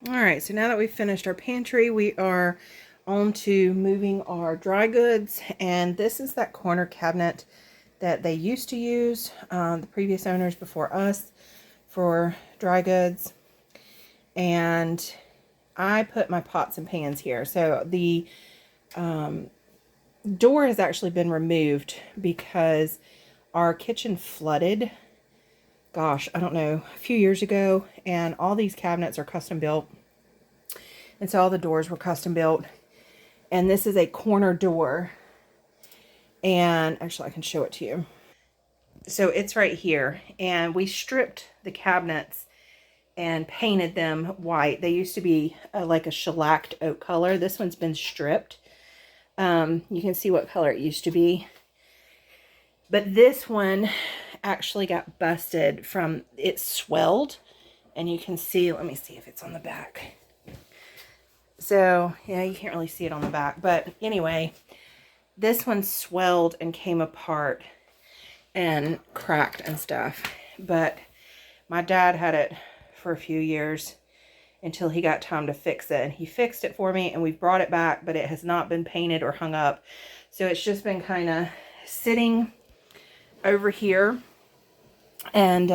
All right, so now that we've finished our pantry, we are on to moving our dry goods. And this is that corner cabinet that they used to use, the previous owners before us, for dry goods. And I put my pots and pans here. So the door has actually been removed because our kitchen flooded, gosh, I don't know, a few years ago, and all these cabinets are custom built. And so all the doors were custom built. And this is a corner door. And actually I can show it to you. So it's right here. And we stripped the cabinets and painted them white. They used to be like a shellacked oak color. This one's been stripped. You can see what color it used to be. But this one actually got busted from, it swelled. And you can see, let me see if it's on the back. So, yeah, you can't really see it on the back. But anyway, this one swelled and came apart and cracked and stuff. But my dad had it for a few years until he got time to fix it. And he fixed it for me, and we've brought it back, but it has not been painted or hung up. So it's just been kind of sitting over here. And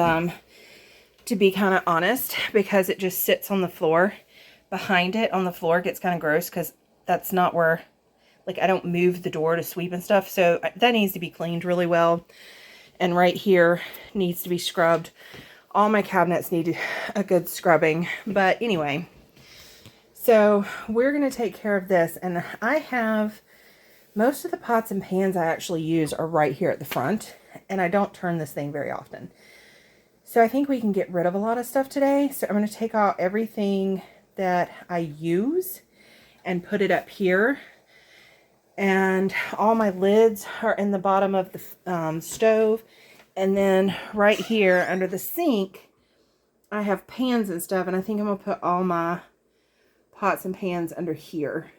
to be kind of honest, because it just sits on the floor, behind it on the floor, gets kind of gross because that's not where, like, I don't move the door to sweep and stuff. So that needs to be cleaned really well. And right here needs to be scrubbed. All my cabinets need a good scrubbing. But anyway, so we're going to take care of this. And I have, most of the pots and pans I actually use are right here at the front. And I don't turn this thing very often. So I think we can get rid of a lot of stuff today. So I'm going to take out everything that I use and put it up here. And all my lids are in the bottom of the stove. And then right here under the sink, I have pans and stuff. And I think I'm going to put all my pots and pans under here.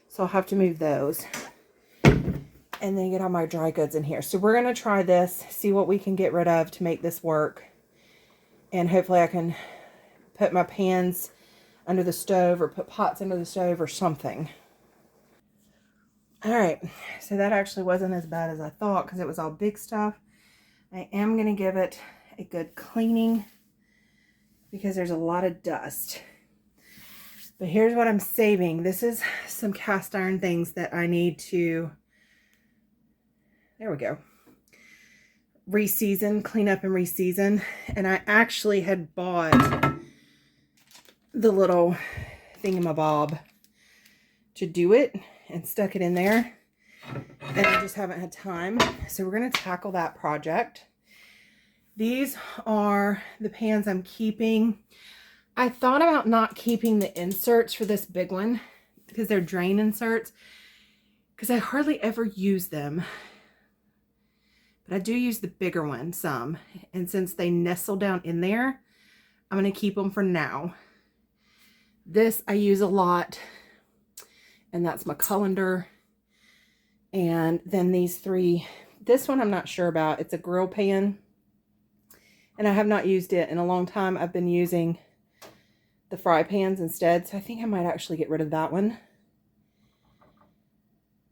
So I'll have to move those. And then get all my dry goods in here. So we're going to try this, see what we can get rid of to make this work. And hopefully I can put my pans under the stove or put pots under the stove or something. All right, so that actually wasn't as bad as I thought because it was all big stuff. I am going to give it a good cleaning because there's a lot of dust. But here's what I'm saving. This is some cast iron things that I need to, there we go, reseason, clean up and reseason. And I actually had bought the little thingamabob to do it and stuck it in there, and I just haven't had time. So we're going to tackle that project. These are the pans I'm keeping. I thought about not keeping the inserts for this big one because they're drain inserts, because I hardly ever use them. But I do use the bigger one some. And since they nestle down in there, I'm going to keep them for now. This I use a lot. And that's my colander. And then these three. This one I'm not sure about. It's a grill pan. And I have not used it in a long time. I've been using the fry pans instead. So I think I might actually get rid of that one.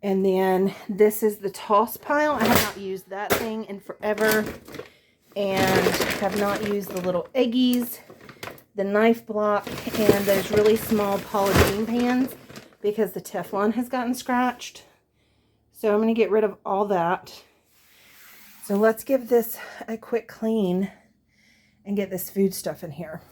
And then this is the toss pile. I have not used that thing in forever. And have not used the little eggies, the knife block, and those really small polythene pans because the Teflon has gotten scratched. So I'm going to get rid of all that. So let's give this a quick clean and get this food stuff in here.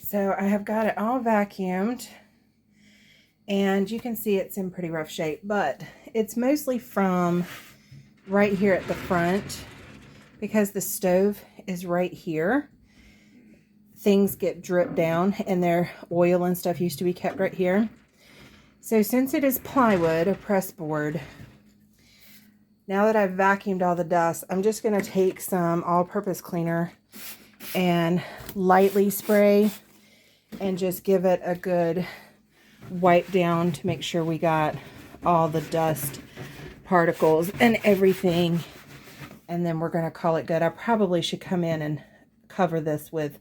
So I have got it all vacuumed, and you can see it's in pretty rough shape, but it's mostly from right here at the front because the stove is right here. Things get dripped down and their oil and stuff used to be kept right here. So since it is plywood, a press board, now that I've vacuumed all the dust, I'm just going to take some all-purpose cleaner and lightly spray and just give it a good wipe down to make sure we got all the dust particles and everything. And then we're going to call it good. I probably should come in and cover this with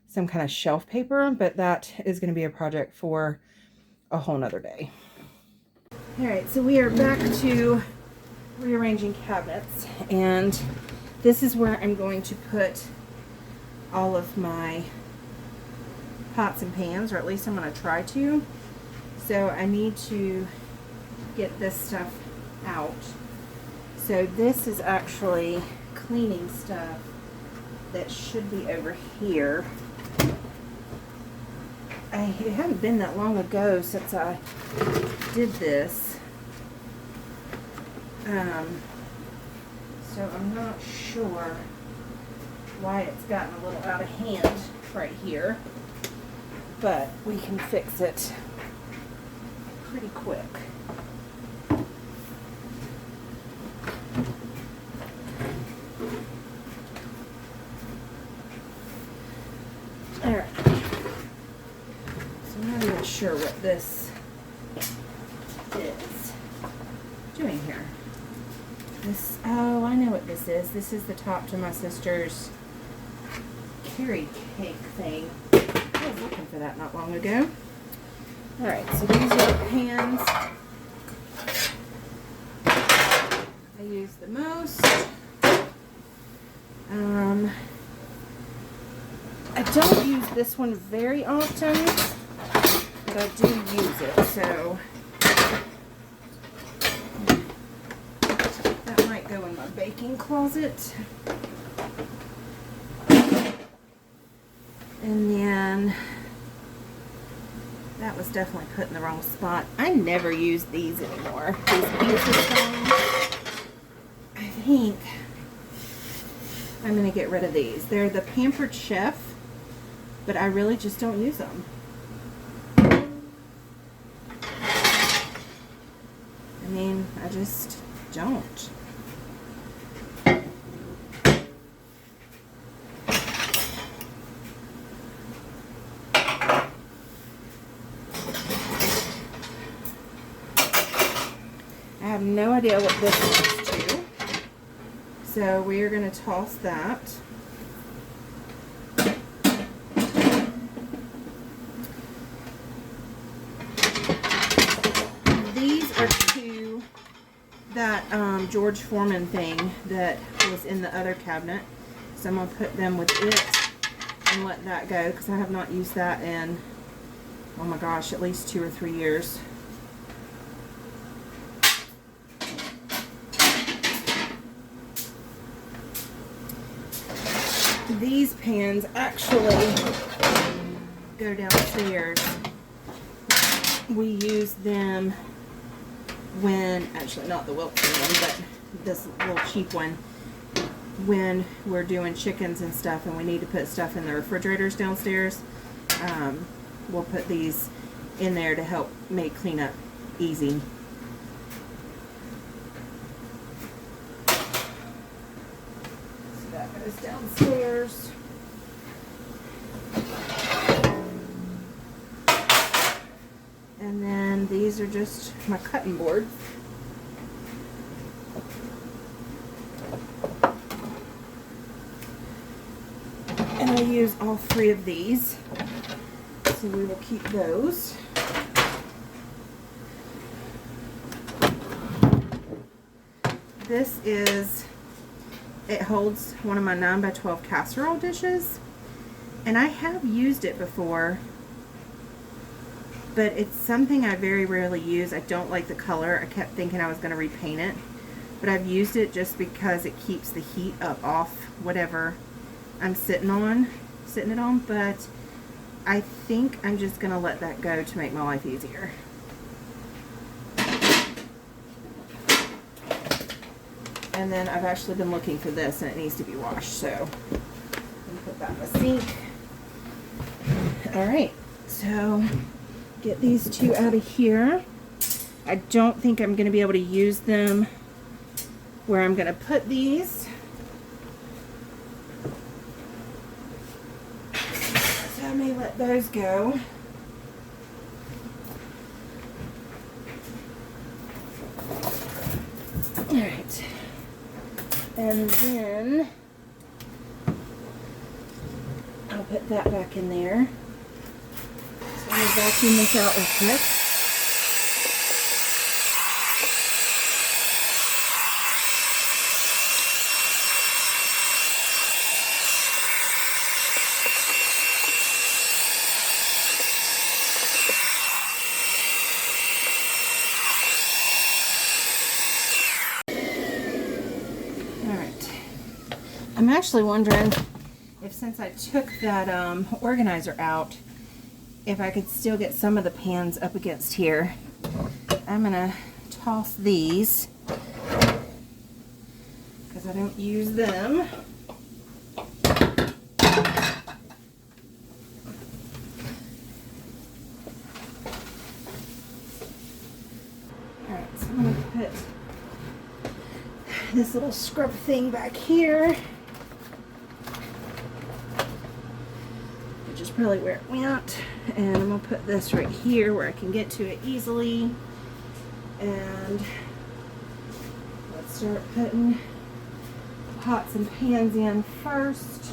some kind of shelf paper, but that is going to be a project for a whole nother day. All right, so we are back to rearranging cabinets, and this is where I'm going to put all of my pots and pans, or at least I'm going to try to. So I need to get this stuff out. So this is actually cleaning stuff that should be over here. It hadn't been that long ago since I did this. So I'm not sure why it's gotten a little out of hand right here, but we can fix it pretty quick. Alright, so I'm not even sure what this is doing here. This, oh, I know what this is. This is the top to my sister's carry cake thing. I was looking for that not long ago. Alright, so these are the pans I use the most. I don't use this one very often, but I do use it, so that might go in my baking closet. And then that was definitely put in the wrong spot. I never use these anymore. These pieces things. I think I'm going to get rid of these. They're the Pampered Chef, but I really just don't use them. I mean, I just don't. I have no idea what this is to, so we are going to toss that. These are to that George Foreman thing that was in the other cabinet, so I'm going to put them with it and let that go, because I have not used that in, oh my gosh, at least 2 or 3 years. These pans actually go downstairs. We use them when, actually not the Wilton one, but this little cheap one, when we're doing chickens and stuff and we need to put stuff in the refrigerators downstairs. We'll put these in there to help make cleanup easy. That goes downstairs. And then these are just my cutting boards. And I use all 3 of these, so we will keep those. This is, it holds one of my 9x12 casserole dishes, and I have used it before, but it's something I very rarely use. I don't like the color. I kept thinking I was going to repaint it, but I've used it just because it keeps the heat up off whatever I'm sitting it on, but I think I'm just going to let that go to make my life easier. And then I've actually been looking for this, and it needs to be washed, so I'm going to put that in the sink. Alright, so get these 2 out of here. I don't think I'm going to be able to use them where I'm going to put these. So I may let those go. All right. And then I'll put that back in there. So I'm going to vacuum this out real quick. I'm actually wondering if, since I took that organizer out, if I could still get some of the pans up against here. I'm gonna toss these because I don't use them. Alright, so I'm gonna put this little scrub thing back here. Probably where it went, and I'm gonna put this right here where I can get to it easily. And let's start putting pots and pans in first.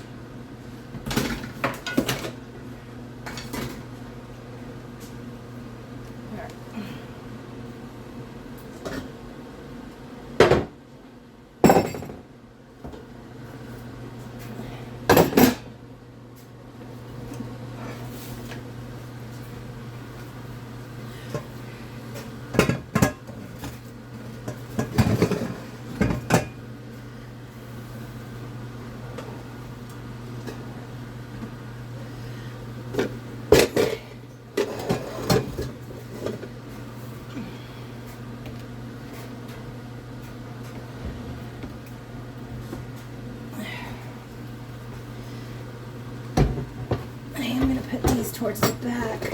Towards the back,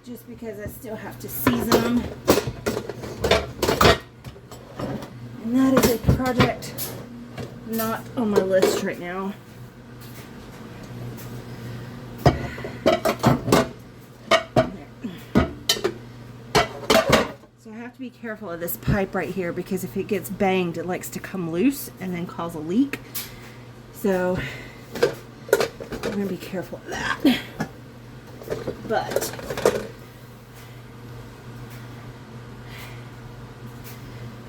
just because I still have to season them, and that is a project not on my list right now. So I have to be careful of this pipe right here, because if it gets banged, it likes to come loose and then cause a leak. So I'm gonna be careful of that. But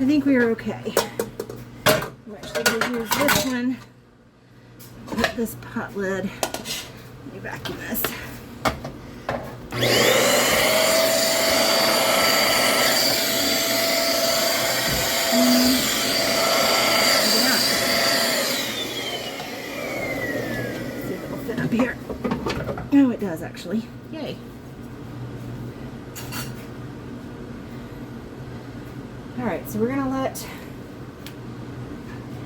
I think we are okay. I'm actually going to use this one. Put this pot lid. Let me vacuum this. See if it'll fit up here. Oh, it does actually. Yay. Alright, so we're going to let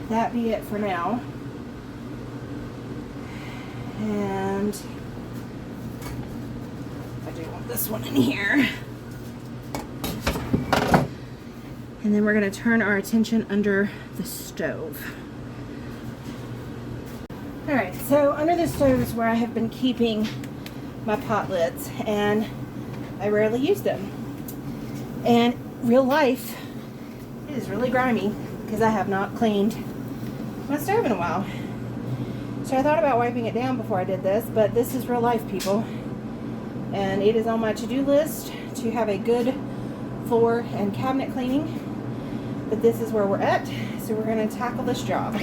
that be it for now. And I do want this one in here. And then we're going to turn our attention under the stove. Alright, so under the stove is where I have been keeping my pot lids, and I rarely use them. And real life, it is really grimy because I have not cleaned my stove in a while. So I thought about wiping it down before I did this, but this is real life, people. And it is on my to-do list to have a good floor and cabinet cleaning. But this is where we're at, so we're going to tackle this job.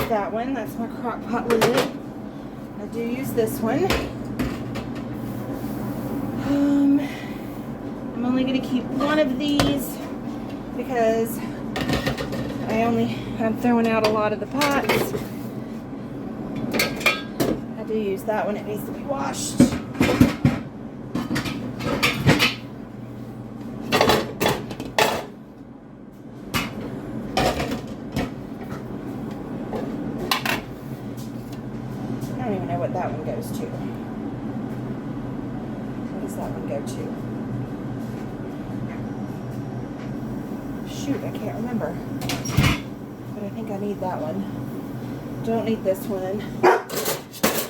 That one, that's my crock pot lid. I do use this one. I'm only going to keep one of these because I'm throwing out a lot of the pots. I do use that one, it needs to be washed. goes to? What does that one go to? Shoot, I can't remember. But I think I need that one. Don't need this one.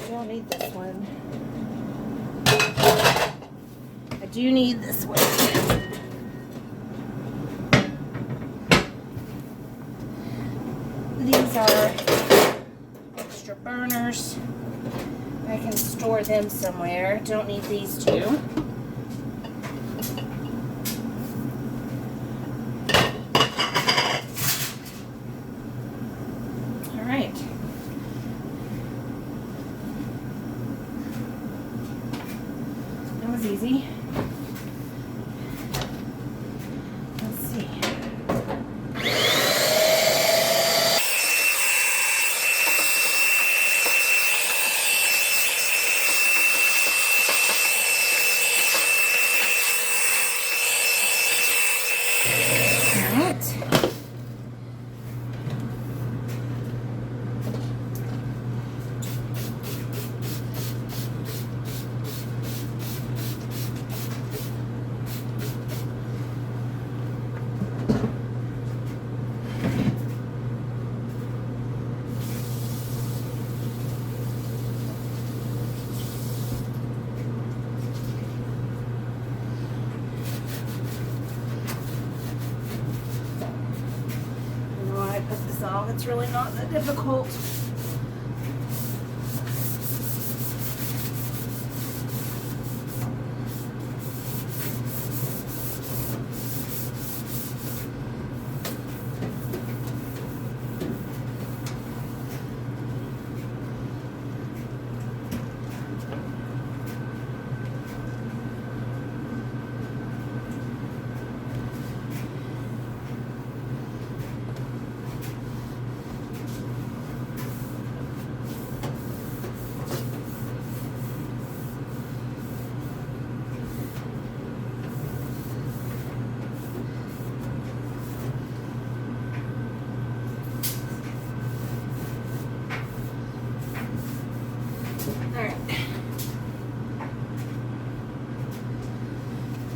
Don't need this one. I do need this one. These are extra burners. I can store them somewhere. Don't need these two. All right. That was easy. Let's see. It's really not that difficult.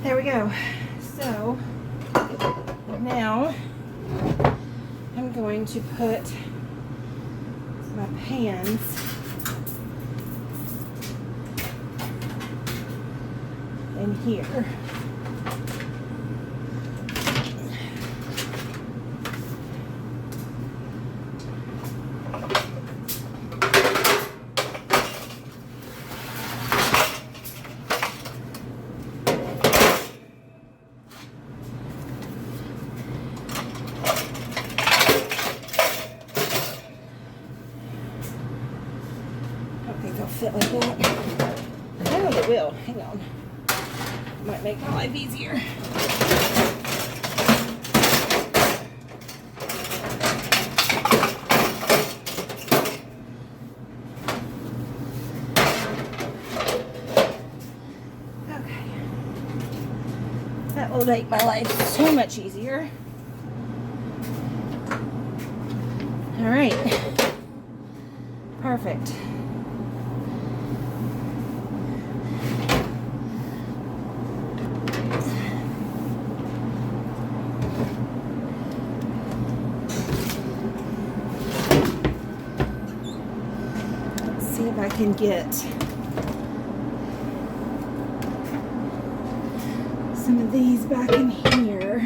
There we go. So now I'm going to put my pans in here. Fit like that. I know they will. Hang on. Might make my life easier. Okay. That will make my life so much easier. All right. Perfect. If I can get some of these back in here.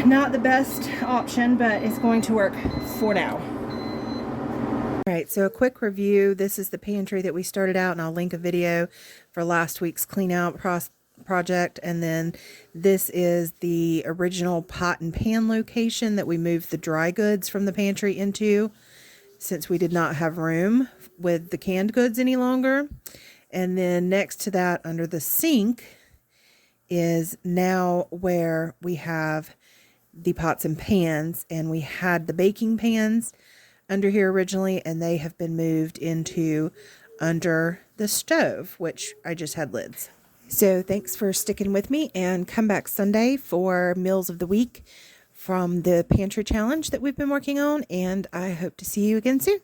Not the best option, but it's going to work for now. All right, so a quick review. This is the pantry that we started out, and I'll link a video for last week's clean out project. And then this is the original pot and pan location that we moved the dry goods from the pantry into, since we did not have room with the canned goods any longer. And then next to that, under the sink, is now where we have the pots and pans, and we had the baking pans under here originally, and they have been moved into under the stove, which I just had lids. So thanks for sticking with me, and come back Sunday for Meals of the Week from the Pantry Challenge that we've been working on, and I hope to see you again soon.